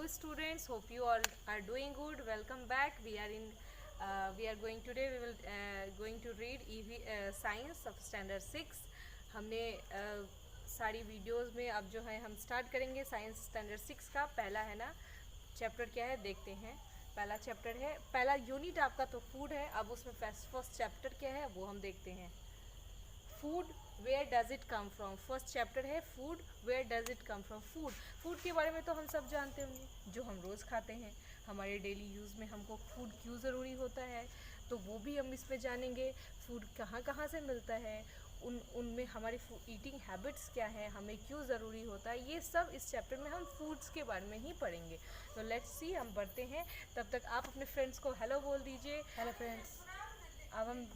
Hello students, hope you all are doing good. Welcome back. We are going today we will going to read science of standard 6. हमने सारी videos में अब जो है हम start करेंगे साइंस स्टैंडर्ड 6 का पहला है ना चैप्टर क्या है देखते हैं। पहला चैप्टर है, पहला यूनिट आपका तो फूड है। अब उसमें फर्स्ट चैप्टर क्या है वो हम देखते हैं। Food where does it come from, first chapter है food where does it come from. Food के बारे में तो हम सब जानते होंगे, जो हम रोज़ खाते हैं, हमारे डेली यूज़ में हमको फूड क्यों ज़रूरी होता है, तो वो भी हम इसमें जानेंगे। फूड कहाँ कहाँ से मिलता है, उनमें हमारी ईटिंग हैबिट्स क्या है, हमें क्यों ज़रूरी होता है, ये सब इस चैप्टर में हम फूड्स के बारे में ही पढ़ेंगे। तो लेट्स सी, हम बढ़ते हैं। तब तक आप अपने फ्रेंड्स को हेलो बोल दीजिए। Hello friends. अब हम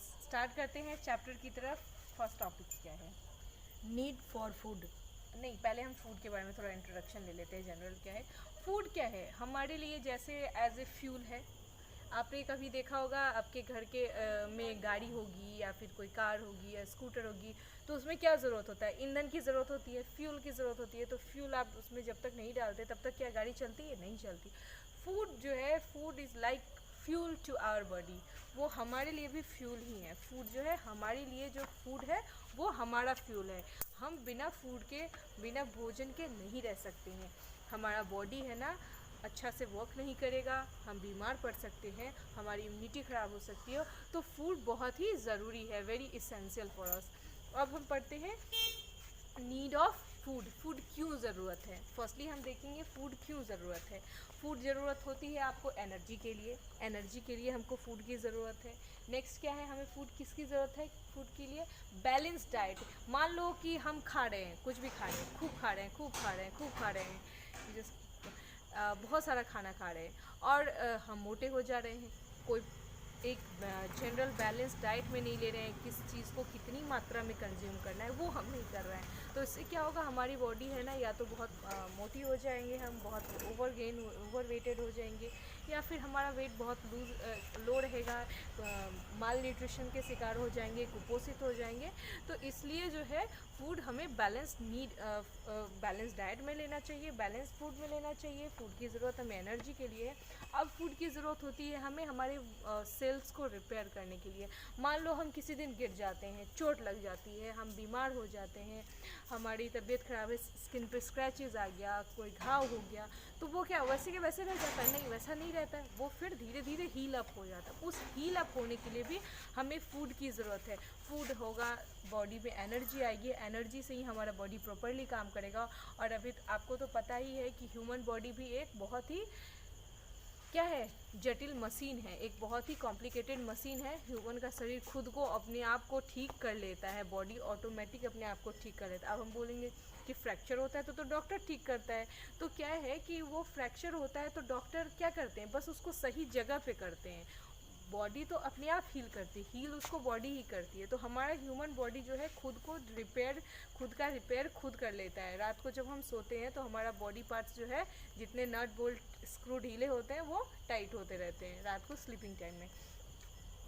स्टार्ट करते हैं चैप्टर की तरफ। फर्स्ट टॉपिक क्या है? Need for food. नहीं, पहले हम फूड के बारे में थोड़ा इंट्रोडक्शन ले लेते हैं। जनरल क्या है फूड, क्या है हमारे लिए, जैसे एज ए फ्यूल है। आपने कभी देखा होगा आपके घर के में गाड़ी होगी या फिर कोई कार होगी या स्कूटर होगी, तो उसमें क्या ज़रूरत होता है? ईंधन की ज़रूरत होती है, फ्यूल की ज़रूरत होती है। तो फ्यूल आप उसमें जब तक नहीं डालते तब तक क्या गाड़ी चलती है? नहीं चलती। फूड जो है, food is like fuel to our body, वो हमारे लिए भी फ्यूल ही है। फूड जो है हमारे लिए, जो फूड है वो हमारा फ्यूल है। हम बिना फूड के, बिना भोजन के नहीं रह सकते हैं। हमारा बॉडी है ना अच्छा से वर्क नहीं करेगा, हम बीमार पड़ सकते हैं, हमारी इम्यूनिटी ख़राब हो सकती है। तो फूड बहुत ही ज़रूरी है, वेरी इसेंशियल फॉर अस। अब हम पढ़ते हैं नीड ऑफ फूड। फूड क्यों ज़रूरत है? फर्स्टली हम देखेंगे फूड क्यों ज़रूरत है। फूड ज़रूरत होती है आपको एनर्जी के लिए, एनर्जी के लिए हमको फूड की ज़रूरत है। नेक्स्ट क्या है, हमें फूड किसकी ज़रूरत है? फूड के लिए बैलेंस डाइट। मान लो कि हम खा रहे हैं, कुछ भी खा रहे हैं, खूब खा रहे हैं, खूब खा रहे हैं, खूब खा रहे हैं, जैसे बहुत सारा खाना खा रहे हैं और हम मोटे हो जा रहे हैं। कोई एक जनरल बैलेंस डाइट में नहीं ले रहे हैं, किस चीज़ को कितनी मात्रा में कंज्यूम करना है वो हम नहीं कर रहे हैं। तो इससे क्या होगा, हमारी बॉडी है ना, या तो बहुत मोटी हो जाएंगे हम, बहुत ओवर वेटेड हो जाएंगे, या फिर हमारा वेट बहुत लो रहेगा, माल न्यूट्रिशन के शिकार हो जाएंगे, कुपोषित हो जाएंगे। तो इसलिए जो है फूड हमें बैलेंस डाइट में लेना चाहिए, बैलेंस फूड में लेना चाहिए। फूड की ज़रूरत हमें एनर्जी के लिए है। अब फूड की ज़रूरत होती है हमें हमारे सेल्स को रिपेयर करने के लिए। मान लो हम किसी दिन गिर जाते हैं, चोट लग जाती है, हम बीमार हो जाते हैं, हमारी तबीयत ख़राब है, स्किन पे स्क्रैचेस आ गया, कोई घाव हो गया, तो वो क्या वैसे के वैसे रह जाता है? नहीं, वैसा नहीं रहता है, वो फिर धीरे धीरे हील अप हो जाता है। उस हील अप होने के लिए भी हमें फूड की ज़रूरत है। फूड होगा, बॉडी में एनर्जी आएगी, एनर्जी से ही हमारा बॉडी प्रॉपरली काम करेगा। और अभी आपको तो पता ही है कि ह्यूमन बॉडी भी एक बहुत ही क्या है, जटिल मशीन है, एक बहुत ही कॉम्प्लिकेटेड मशीन है। ह्यूमन का शरीर खुद को अपने आप को ठीक कर लेता है, बॉडी ऑटोमेटिक अपने आप को ठीक कर लेता है। अब हम बोलेंगे कि फ्रैक्चर होता है तो डॉक्टर ठीक करता है। तो क्या है कि वो फ्रैक्चर होता है तो डॉक्टर क्या करते हैं, बस उसको सही जगह पे करते हैं। बॉडी तो अपने आप हील करती है, हील उसको बॉडी ही करती है। तो हमारा ह्यूमन बॉडी जो है खुद को खुद का रिपेयर खुद कर लेता है। रात को जब हम सोते हैं तो हमारा बॉडी पार्ट्स जो है, जितने नट बोल्ट स्क्रू ढीले होते हैं वो टाइट होते रहते हैं रात को स्लीपिंग टाइम में।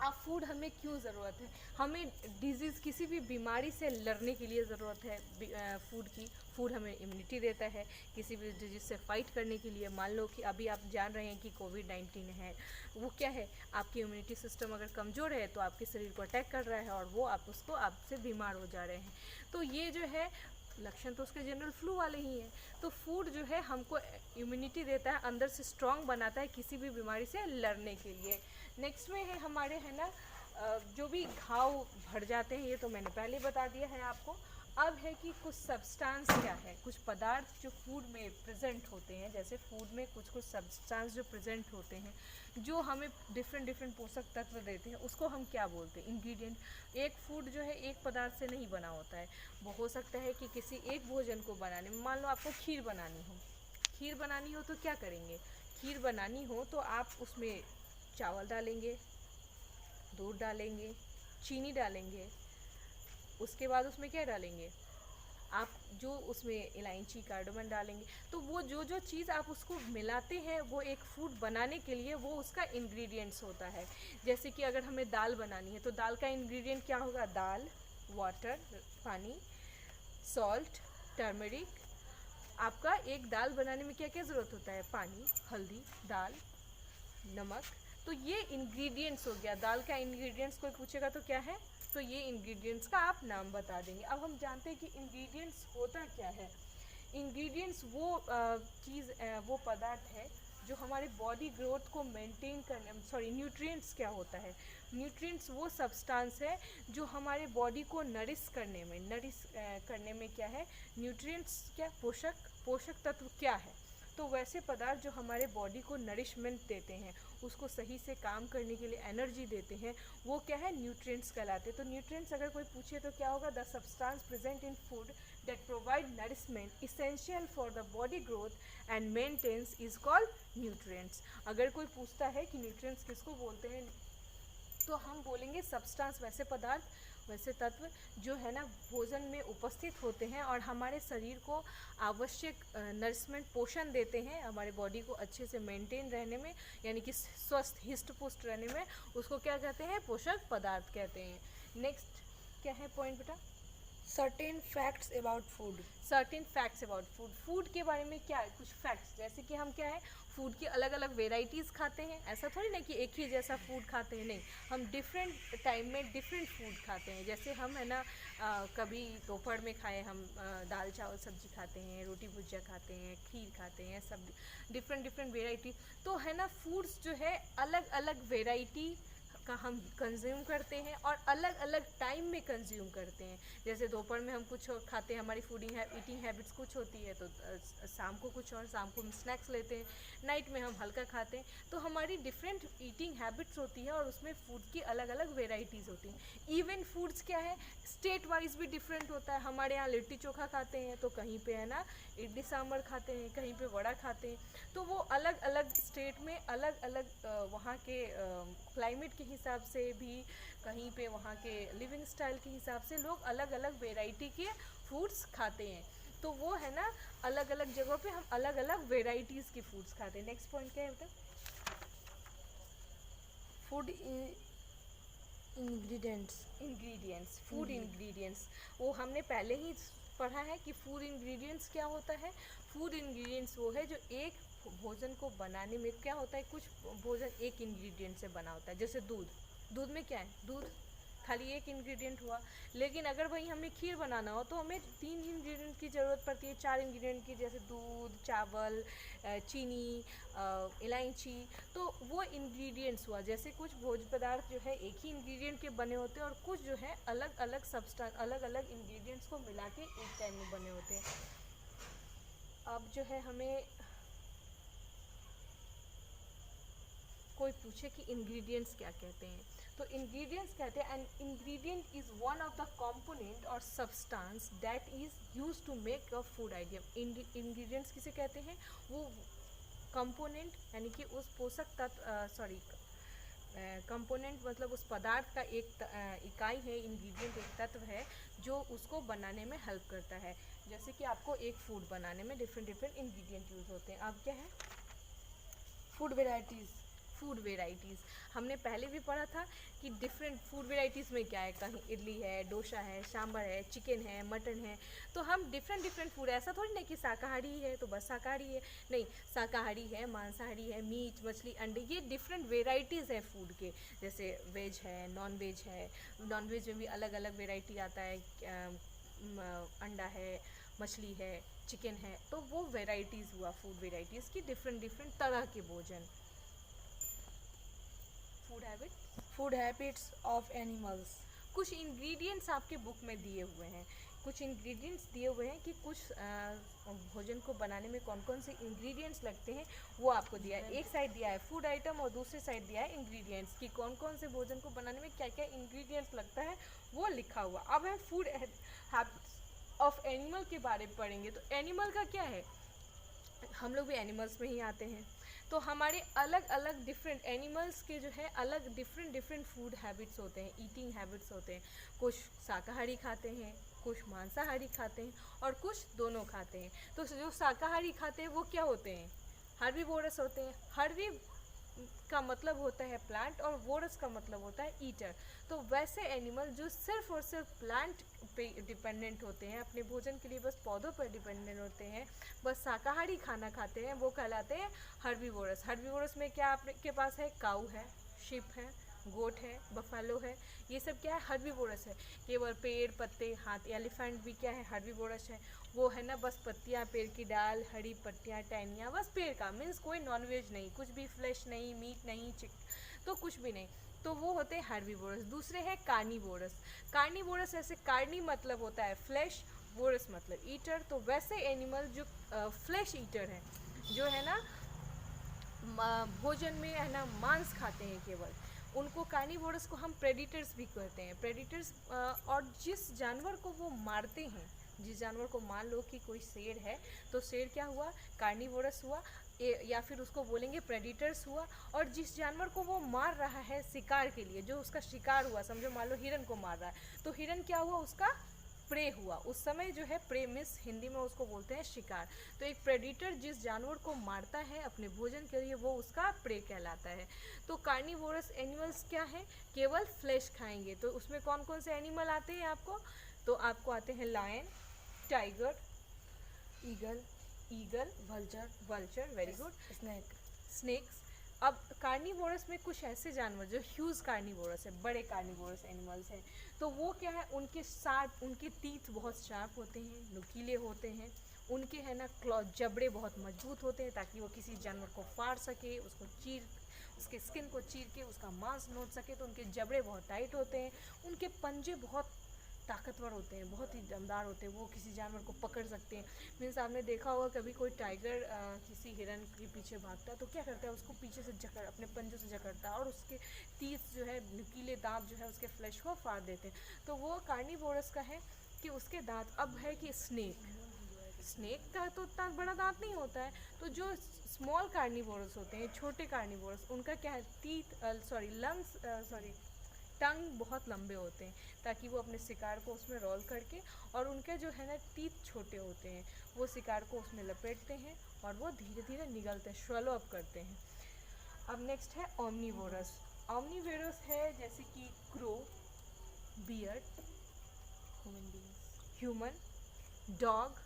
अब फूड हमें क्यों ज़रूरत है? हमें डिजीज़, किसी भी बीमारी से लड़ने के लिए ज़रूरत है फूड की। फूड हमें इम्यूनिटी देता है किसी भी डिजीज़ से फाइट करने के लिए। मान लो कि अभी आप जान रहे हैं कि कोविड-19 है, वो क्या है, आपकी इम्यूनिटी सिस्टम अगर कमज़ोर है तो आपके शरीर को अटैक कर रहा है और वो आपसे बीमार हो जा रहे हैं। तो ये जो है लक्षण तो उसके जनरल फ्लू वाले ही हैं। तो फूड जो है हमको इम्यूनिटी देता है, अंदर से स्ट्रॉन्ग बनाता है किसी भी बीमारी से लड़ने के लिए। नेक्स्ट में है हमारे, है ना, जो भी घाव भर जाते हैं, ये तो मैंने पहले बता दिया है आपको। अब है कि कुछ सब्सटेंस क्या है, कुछ पदार्थ जो फूड में प्रेजेंट होते हैं, जैसे फूड में कुछ कुछ सब्सटेंस जो प्रेजेंट होते हैं, जो हमें डिफरेंट पोषक तत्व देते हैं, उसको हम क्या बोलते हैं? इंग्रेडिएंट। एक फूड जो है एक पदार्थ से नहीं बना होता है। वो हो सकता है कि किसी एक भोजन को बनाने में, मान लो आपको खीर बनानी हो तो क्या करेंगे? खीर बनानी हो तो आप उसमें चावल डालेंगे, दूध डालेंगे, चीनी डालेंगे, उसके बाद उसमें क्या डालेंगे आप? जो उसमें इलायची, कार्डमम डालेंगे। तो वो जो जो चीज़ आप उसको मिलाते हैं वो एक फूड बनाने के लिए वो उसका इंग्रेडिएंट्स होता है। जैसे कि अगर हमें दाल बनानी है तो दाल का इंग्रेडिएंट क्या होगा? दाल, वाटर, पानी, सॉल्ट, टर्मरिक, आपका एक दाल बनाने में क्या क्या ज़रूरत होता है? पानी, हल्दी, दाल, नमक। तो ये इंग्रेडिएंट्स हो गया। दाल का इंग्रेडिएंट्स कोई पूछेगा तो क्या है? तो ये इंग्रेडिएंट्स का आप नाम बता देंगे। अब हम जानते हैं कि इंग्रेडिएंट्स होता क्या है। इंग्रेडिएंट्स वो चीज़ वो पदार्थ है जो हमारे बॉडी ग्रोथ को मेंटेन करने, सॉरी न्यूट्रिएंट्स क्या होता है? न्यूट्रिएंट्स वो सब्सटेंस है जो हमारे बॉडी को नरिश करने में क्या है? न्यूट्रिएंट्स क्या? पोषक तत्व क्या है? तो वैसे पदार्थ जो हमारे बॉडी को नरिशमेंट देते हैं, उसको सही से काम करने के लिए एनर्जी देते हैं, वो क्या है? न्यूट्रिएंट्स कहलाते हैं। तो न्यूट्रिएंट्स अगर कोई पूछे तो क्या होगा? The substance present in food that provide nourishment essential for the body growth and maintenance is called nutrients। अगर कोई पूछता है कि न्यूट्रिएंट्स किसको बोलते हैं, तो हम बोलेंगे सब्सटेंस, वैसे पदार्थ, वैसे तत्व जो है ना भोजन में उपस्थित होते हैं और हमारे शरीर को आवश्यक नरिशमेंट, पोषण देते हैं, हमारे बॉडी को अच्छे से मेंटेन रहने में, यानी कि स्वस्थ हिष्ट पुष्ट रहने में, उसको क्या कहते हैं? पोषक पदार्थ कहते हैं। नेक्स्ट क्या है पॉइंट बेटा? Certain facts about food. Certain facts about food. Food के बारे में क्या है? कुछ फैक्ट्स, जैसे कि हम क्या है, फूड की अलग अलग वेराइटीज़ खाते हैं। ऐसा थोड़ी ना कि एक ही जैसा फूड खाते हैं, नहीं, हम डिफरेंट टाइम में डिफरेंट फूड खाते हैं। जैसे हम है ना कभी दोपहर में खाए हम दाल चावल सब्जी खाते हैं, रोटी भुजिया खाते हैं, खीर खाते हैं, सब डिफरेंट वेराइटी। तो है ना फूड्स जो है अलग अलग वेराइटी का हम कंज्यूम करते हैं और अलग अलग टाइम में कंज्यूम करते हैं। जैसे दोपहर में हम कुछ खाते हैं, हमारी ईटिंग हैबिट्स कुछ होती है, तो शाम को कुछ और, शाम को हम स्नैक्स लेते हैं, नाइट में हम हल्का खाते हैं। तो हमारी डिफरेंट ईटिंग हैबिट्स होती है और उसमें फूड की अलग अलग वेराइटीज़ होती हैं। इवन फूड्स क्या है, स्टेट वाइज भी डिफरेंट होता है। हमारे यहाँ लिट्टी चोखा खाते हैं तो कहीं पे है ना इडली सांभर खाते हैं, कहीं पे वड़ा खाते हैं। तो वो अलग अलग स्टेट में अलग अलग वहाँ के क्लाइमेट के हिसाब से भी, कहीं पे वहाँ के लिविंग स्टाइल के हिसाब से लोग अलग अलग वेराइटी के फूड्स खाते हैं। तो वो है ना अलग अलग जगहों पे हम अलग अलग वेराइटीज़ के फूड्स खाते हैं। नेक्स्ट पॉइंट क्या है बेटा? Food ingredients. फूड इंग्रेडिएंट्स वो हमने पहले ही पढ़ा है कि फूड इंग्रेडिएंट्स क्या होता है। फूड इंग्रेडिएंट्स वो है जो एक भोजन को बनाने में क्या होता है, कुछ भोजन एक इंग्रेडिएंट से बना होता है। जैसे दूध में क्या है? दूध खाली एक इंग्रेडिएंट हुआ। लेकिन अगर वही हमें खीर बनाना हो तो हमें 3 इंग्रेडिएंट की ज़रूरत पड़ती है, 4 इंग्रेडिएंट की, जैसे दूध, चावल, चीनी, इलायची। तो वो इंग्रेडिएंट्स हुआ। जैसे कुछ भोज्य पदार्थ जो है एक ही इंग्रेडिएंट के बने होते हैं और कुछ जो है अलग अलग सब्सटेंस, अलग अलग इंग्रेडिएंट्स को मिला के एक टाइम में बने होते हैं। अब जो है हमें कोई पूछे कि इंग्रेडिएंट्स क्या कहते हैं, तो इंग्रेडिएंट्स कहते हैं an ingredient is one of the component और substance that is used to make a food item. Ingredients किसे कहते हैं? वो कंपोनेंट यानी कि उस पोषक तत्व, कंपोनेंट मतलब उस पदार्थ का एक इकाई है। इंग्रेडिएंट एक तत्व है जो उसको बनाने में हेल्प करता है। जैसे कि आपको एक फूड बनाने में डिफरेंट इंग्रेडिएंट यूज़ होते हैं। अब क्या है? Food varieties. हमने पहले भी पढ़ा था कि डिफरेंट फूड वेराइटीज़ में क्या है, कहीं इडली है, डोसा है, सांभर है, चिकन है, मटन है। तो हम डिफरेंट फूड, ऐसा थोड़ी ना कि शाकाहारी है तो बस शाकाहारी है, नहीं, शाकाहारी है, मांसाहारी है, मीट, मछली, अंडे, ये डिफरेंट वेराइटीज़ हैं फूड के। जैसे वेज है, नॉन वेज है, नॉन वेज में भी अलग अलग वेराइटी आता है, अंडा है, मछली है, चिकन है। तो वो वेराइटीज़ हुआ फूड वेराइटीज़ की, डिफरेंट तरह के भोजन। Food habits of animals. कुछ इंग्रेडिएंट्स आपके बुक में दिए हुए हैं, कुछ इंग्रेडिएंट्स दिए हुए हैं कि कुछ भोजन को बनाने में कौन कौन से इंग्रेडिएंट्स लगते हैं, वो आपको दिया है। एक साइड दिया है फूड आइटम और दूसरी साइड दिया है इंग्रेडिएंट्स कि कौन कौन से भोजन को बनाने में क्या क्या इंग्रेडिएंट्स लगता है, वो लिखा हुआ। अब हम फूड हैबिट्स ऑफ एनिमल के बारे में पढ़ेंगे। तो एनिमल का क्या है, हम लोग भी एनिमल्स में ही आते हैं। तो हमारे अलग अलग डिफरेंट एनिमल्स के जो है अलग डिफरेंट फूड हैबिट्स होते हैं, ईटिंग हैबिट्स होते हैं। कुछ शाकाहारी खाते हैं, कुछ मांसाहारी खाते हैं और कुछ दोनों खाते हैं। तो जो शाकाहारी खाते हैं वो क्या होते हैं? हर्बीवोरस होते हैं। का मतलब होता है प्लांट और वोरस का मतलब होता है ईटर। तो वैसे एनिमल जो सिर्फ और सिर्फ प्लांट पे डिपेंडेंट होते हैं, अपने भोजन के लिए बस पौधों पर डिपेंडेंट होते हैं, बस शाकाहारी खाना खाते हैं, वो कहलाते हैं हर्बीवोरस। हर्बीवोरस में क्या आपके पास है, काऊ है, शिप है, गोट है, बफेलो है, ये सब क्या है, हर्बीवोरस है। केवल पेड़ पत्ते, हाथी, एलिफेंट भी क्या है, हर्बीवोरस है। वो है ना बस पत्तियाँ, पेड़ की डाल, हरी पत्तियाँ, टहनियाँ, बस पेड़ का, मीन्स कोई नॉनवेज नहीं, कुछ भी फ्लैश नहीं, मीट नहीं, तो कुछ भी नहीं, तो वो होते हैं हर्बीवोरस। दूसरे हैं कार्निवोरस। कार्निवोरस ऐसे, कार्नी मतलब होता है फ्लैश, वोरस मतलब ईटर। तो वैसे एनिमल जो फ्लैश ईटर है, जो है ना भोजन में है ना मांस खाते हैं केवल, उनको कार्निवोरस को हम प्रेडिटर्स भी कहते हैं। प्रेडिटर्स, और जिस जानवर को वो मारते हैं, जिस जानवर को, मान लो कि कोई शेर है, तो शेर क्या हुआ, कार्निवोरस हुआ, या फिर उसको बोलेंगे प्रेडिटर्स हुआ। और जिस जानवर को वो मार रहा है शिकार के लिए, जो उसका शिकार हुआ, समझो मान लो हिरन को मार रहा है, तो हिरन क्या हुआ, उसका प्रे हुआ। उस समय जो है प्रे मिस हिंदी में उसको बोलते हैं शिकार। तो एक प्रेडिटर जिस जानवर को मारता है अपने भोजन के लिए, वो उसका प्रे कहलाता है। तो कार्निवोरस एनिमल्स क्या है, केवल फ्लैश खाएंगे। तो उसमें कौन कौन से एनिमल आते हैं आपको, तो आपको आते हैं lion, tiger, eagle, eagle, vulture, vulture, very good, snake, snakes. अब कार्निवोरस में कुछ ऐसे जानवर जो ह्यूज कार्निवोरस है, बड़े कार्निवोरस एनिमल्स हैं, तो वो क्या है, उनके शार्प, उनके टीथ बहुत शार्प होते हैं, नुकीले होते हैं, उनके है ना क्लॉ, जबड़े बहुत मजबूत होते हैं, ताकि वो किसी जानवर को फाड़ सके, उसको चीर, उसके स्किन को चीर के उसका मांस नोच सके। तो उनके जबड़े बहुत टाइट होते हैं, उनके पंजे बहुत ताकतवर होते हैं, बहुत ही दमदार होते हैं, वो किसी जानवर को पकड़ सकते हैं। मीन्स आपने देखा होगा कभी कोई टाइगर किसी हिरन के पीछे भागता है, तो क्या करता है, उसको पीछे से जकड़, अपने पंजों से जकड़ता है, और उसके टीथ जो है, नुकीले दांत जो है, उसके फ्लैश को फाड़ देते हैं। तो वो कार्निवोरस का है कि उसके दांत। अब है कि स्नेक, स्नेक का तो उतना बड़ा दांत नहीं होता है। तो जो स्मॉल कार्निवोरस होते हैं, छोटे कार्निवोरस, उनका क्या है, टीथ, टंग बहुत लंबे होते हैं, ताकि वो अपने शिकार को उसमें रोल करके, और उनके जो है ना टीथ छोटे होते हैं, वो शिकार को उसमें लपेटते हैं, और वो धीरे धीरे निगलते हैं, स्वलो अप करते हैं। अब नेक्स्ट है ओमनीवोरस। ओमनीवोरस है जैसे कि क्रो, बियर्ड, ह्यूमन, डॉग,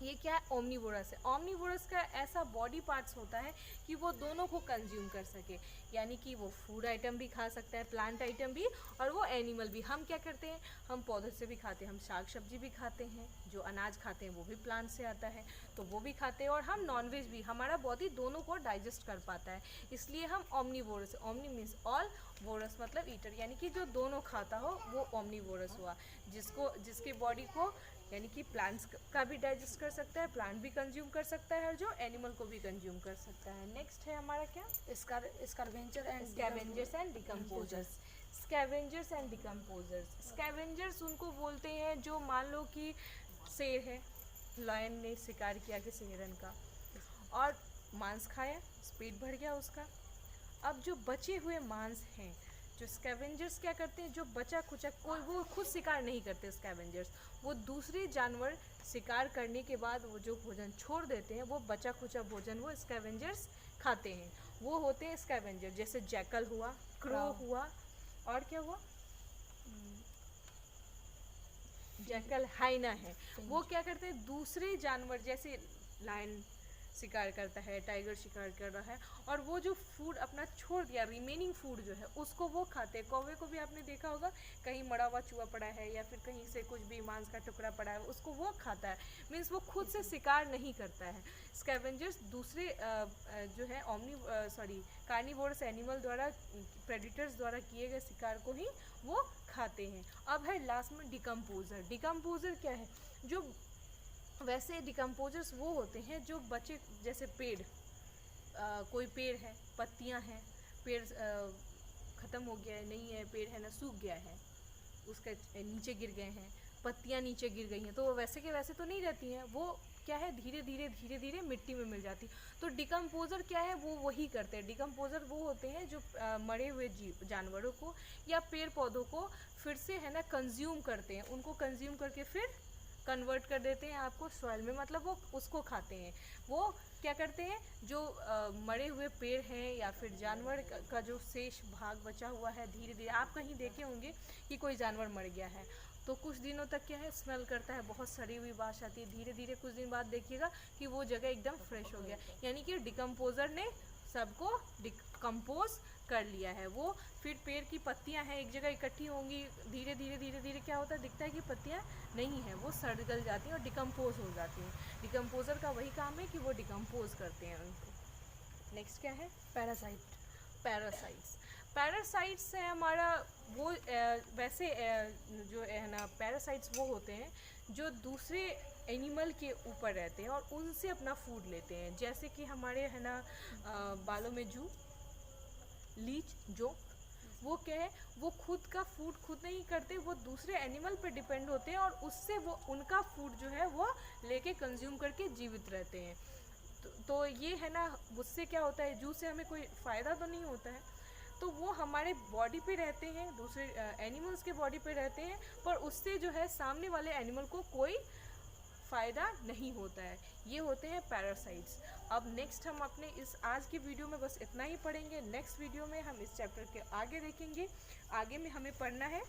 ये क्या है, ओमनीवोरस है। ओमनीवोरस का ऐसा बॉडी पार्ट्स होता है कि वो दोनों को कंज्यूम कर सके, यानी कि वो फूड आइटम भी खा सकता है, प्लांट आइटम भी, और वो एनिमल भी। हम क्या करते हैं, हम पौधे से भी खाते हैं, हम साग सब्जी भी खाते हैं, जो अनाज खाते हैं वो भी प्लांट से आता है, तो वो भी खाते हैं, और हम नॉनवेज भी, हमारा बॉडी दोनों को डाइजेस्ट कर पाता है, इसलिए हम omnivorous. Omni means all, vores मतलब ईटर, यानी कि जो दोनों खाता हो वो ओमनीवोरस हुआ। जिसकी बॉडी को, यानी कि प्लांट्स का भी डाइजेस्ट कर सकता है, प्लांट भी कंज्यूम कर सकता है, और जो एनिमल को भी कंज्यूम कर सकता है। नेक्स्ट है हमारा क्या, scavenger and scavengers and decomposers. Scavengers and decomposers, scavengers उनको बोलते हैं जो, मान लो कि शेर है, लायन ने शिकार किया किसी हिरन का, और मांस खाया, पेट भर गया उसका। अब जो बचे हुए मांस हैं, जो स्कैवेंजर्स क्या करते हैं, जो बचा खुचा, कोई वो खुद शिकार नहीं करते स्कैवेंजर्स, वो दूसरे जानवर शिकार करने के बाद वो जो भोजन छोड़ देते हैं, वो बचा खुचा भोजन वो स्कैवेंजर्स खाते हैं, वो होते हैं स्कैवेंजर। जैसे जैकल हुआ, क्रो हुआ, और क्या हुआ, जैकल हाइना है, वो क्या करते हैं, दूसरे जानवर, जैसे लायन शिकार करता है, टाइगर शिकार कर रहा है, और वो जो फूड अपना छोड़ दिया, रिमेनिंग फूड जो है, उसको वो खाते हैं। कौवे को भी आपने देखा होगा, कहीं मरा हुआ चूहा पड़ा है, या फिर कहीं से कुछ भी मांस का टुकड़ा पड़ा है, उसको वो खाता है, मीन्स वो खुद से शिकार नहीं करता है। स्कैवेंजर्स दूसरे जो है कार्निवोरस एनिमल द्वारा, प्रेडिटर्स द्वारा किए गए शिकार को ही वो खाते हैं। अब है लास्ट में डिकम्पोजर। डिकम्पोजर क्या है, जो वैसे डिकम्पोजर्स वो होते हैं जो बचे, जैसे पेड़, कोई पेड़ है, पत्तियां हैं, पेड़ ख़त्म हो गया है, नहीं है, पेड़ है ना सूख गया है, उसके नीचे गिर गए हैं, पत्तियां नीचे गिर गई हैं, तो वो वैसे के वैसे तो नहीं रहती हैं, वो क्या है, धीरे धीरे मिट्टी में मिल जाती। तो डिकम्पोजर क्या है, वो वही करते हैं। डिकम्पोजर वो होते हैं जो मरे हुए जानवरों को या पेड़ पौधों को फिर से है ना कंज्यूम करते हैं, उनको कंज्यूम करके फिर कन्वर्ट कर देते हैं आपको सॉइल में, मतलब वो उसको खाते हैं। वो क्या करते हैं, जो मरे हुए पेड़ हैं या फिर जानवर का जो शेष भाग बचा हुआ है, धीरे धीरे आप कहीं देखे होंगे कि कोई जानवर मर गया है तो कुछ दिनों तक क्या है, स्मेल करता है, बहुत सड़ी हुई बाश आती है। धीरे धीरे कुछ दिन बाद देखिएगा कि वो जगह एकदम फ्रेश हो गया, यानी कि डिकम्पोजर ने सबको डिकम्पोज कर लिया है। वो फिर पेड़ की पत्तियां हैं एक जगह इकट्ठी होंगी, धीरे धीरे धीरे धीरे क्या होता है, दिखता है कि पत्तियां नहीं हैं, वो सड़ गल जाती हैं और डिकम्पोज हो जाती हैं। डिकम्पोजर का वही काम है कि वो डिकम्पोज करते हैं उनको। नेक्स्ट क्या है, पैरासाइट। पैरासाइट्स। पैरासाइट्स है हमारा वो वैसे जो है ना, पैरासाइट्स वो होते हैं जो दूसरे एनिमल के ऊपर रहते हैं और उनसे अपना फूड लेते हैं। जैसे कि हमारे है ना बालों में जू, लीच, जो वो क्या है, वो खुद का फूड खुद नहीं करते, वो दूसरे एनिमल पे डिपेंड होते हैं और उससे वो उनका फूड जो है वो लेके कंज्यूम करके जीवित रहते हैं। तो ये है ना, उससे क्या होता है, जू से हमें कोई फ़ायदा तो नहीं होता है, तो वो हमारे बॉडी पे रहते हैं, दूसरे एनिमल्स के बॉडी पे रहते हैं, पर उससे जो है सामने वाले एनिमल को कोई फ़ायदा नहीं होता है। ये होते हैं पैरासाइट्स। अब नेक्स्ट हम अपने इस आज की वीडियो में बस इतना ही पढ़ेंगे। नेक्स्ट वीडियो में हम इस चैप्टर के आगे देखेंगे। आगे में हमें पढ़ना है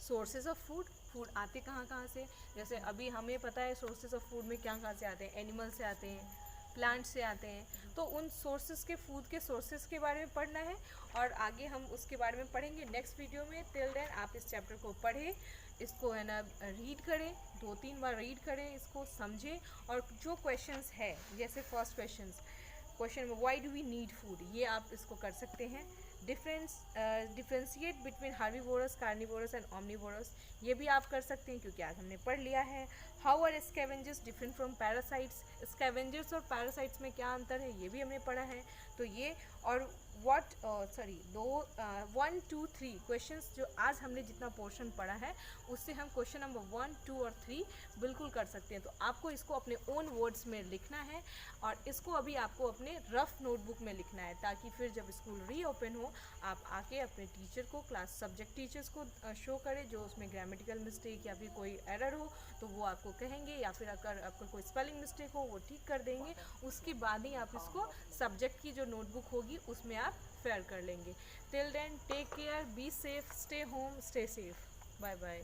सोर्सेज ऑफ फूड, फूड आते कहाँ कहाँ से। जैसे अभी हमें पता है सोर्सेज ऑफ फूड में क्या कहाँ से आते हैं, एनिमल से आते हैं, प्लांट से आते हैं, तो उन सोर्सेज के फूड के सोर्सेज के बारे में पढ़ना है और आगे हम उसके बारे में पढ़ेंगे नेक्स्ट वीडियो में। टिल देन आप इस चैप्टर को पढ़ें, इसको है ना रीड करें, 2-3 बार रीड करें, इसको समझें और जो क्वेश्चंस है, जैसे फर्स्ट क्वेश्चन में why do we need food, ये आप इसको कर सकते हैं। Differentiate between herbivores, carnivores and omnivores, ये भी आप कर सकते हैं क्योंकि आज हमने पढ़ लिया है। How are scavengers different from parasites, scavengers और पैरासाइट्स में क्या अंतर है ये भी हमने पढ़ा है। तो ये और 1, 2, 3 क्वेश्चंस जो आज हमने जितना पोर्शन पढ़ा है उससे हम क्वेश्चन नंबर 1, 2 और 3 बिल्कुल कर सकते हैं। तो आपको इसको अपने ओन वर्ड्स में लिखना है और इसको अभी आपको अपने रफ नोटबुक में लिखना है, ताकि फिर जब स्कूल रीओपन हो आप आके अपने टीचर को, क्लास सब्जेक्ट टीचर्स को शो करें, जो उसमें ग्रामेटिकल मिस्टेक या फिर कोई एरर हो तो वो आपको कहेंगे, या फिर अगर आपको कोई स्पेलिंग मिस्टेक हो वो ठीक कर देंगे। उसके बाद ही आप इसको सब्जेक्ट की जो नोटबुक होगी उसमें आप फेयर कर लेंगे। Till then take care, be safe, stay home, stay safe, bye bye.